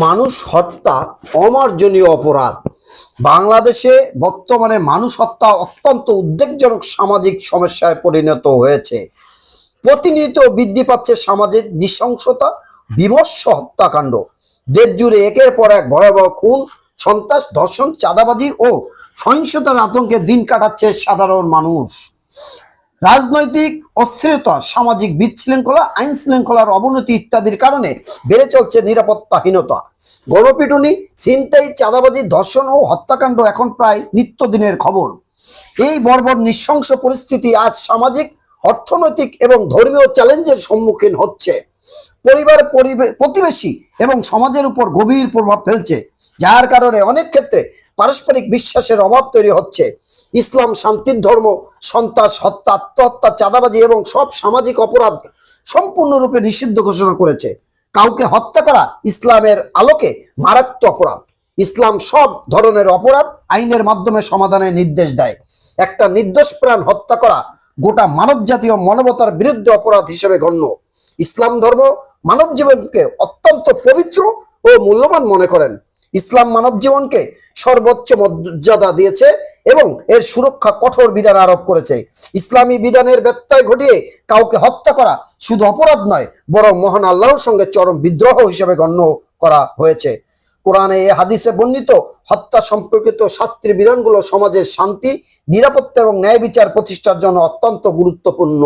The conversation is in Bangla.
মানুষ হত্যা অমার্জনীয় অপরাধ। বাংলাদেশে বর্তমানে মানুষ হত্যা অত্যন্ত উদ্বেগজনক সামাজিক সমস্যায় পরিণত হয়েছে। প্রতিনিয়ত বৃদ্ধি পাচ্ছে সামাজিক নৃশংসতা, বিভৎস হত্যাকাণ্ড। দেশ জুড়ে একের পর এক ভয়াবহ খুন, সন্ত্রাস, ধর্ষণ, চাঁদাবাজি ও সহিংসতার আতঙ্কে দিন কাটাচ্ছে সাধারণ মানুষ। রাজনৈতিক অস্থিরতা, সামাজিক বিশৃঙ্খলা, আইন শৃঙ্খলার অবনতি ইত্যাদির কারণে বেড়ে চলছে নিরাপত্তাহীনতা। গণপিটুনি, ছিনতাই, চাঁদাবাজি, ধর্ষণ ও হত্যাকাণ্ড এখন প্রায় নিত্যদিনের খবর। এই বর্বর নৃশংস পরিস্থিতি আজ সামাজিক, অর্থনৈতিক এবং ধর্মীয় চ্যালেঞ্জের সম্মুখীন হচ্ছে। পরিবার, প্রতিবেশী এবং সমাজের উপর গভীর প্রভাব ফেলছে, যার কারণে অনেক ক্ষেত্রে পারস্পরিক বিশ্বাসের অভাব তৈরি হচ্ছে। ইসলাম শান্তির ধর্ম। সন্ত্রাস, হত্যা, আত্মহত্যা, চাঁদাবাজি এবং সব সামাজিক অপরাধ সম্পূর্ণরূপে নিষিদ্ধ ঘোষণা করেছে। কাউকে হত্যা করা ইসলামের আলোকে মারাত্মক অপরাধ। ইসলাম সব ধরনের অপরাধ আইনের মাধ্যমে সমাধানের নির্দেশ দেয়। একটা নির্দোষ প্রাণ হত্যা করা গোটা মানব জাতীয় মানবতার বিরুদ্ধে অপরাধ হিসেবে গণ্য। ইসলাম ধর্ম মানব জীবনকে অত্যন্ত পবিত্র ও মূল্যবান মনে করেন। ইসলাম মানব জীবনকে সর্বোচ্চ মর্যাদা দিয়েছে এবং এর সুরক্ষা কঠোর বিধান আরোপ করেছে। ইসলামী বিধানের ব্যত্যয় ঘটিয়ে কাউকে হত্যা করা শুধু অপরাধ নয়, বরং মহান আল্লাহর সঙ্গে চরম বিদ্রোহ হিসেবে গণ্য করা হয়েছে। কোরআনে এ হাদিসে বর্ণিত হত্যা সম্পর্কিত শাস্ত্রীয় বিধানগুলো সমাজের শান্তি, নিরাপত্তা এবং ন্যায় বিচার প্রতিষ্ঠার জন্য অত্যন্ত গুরুত্বপূর্ণ।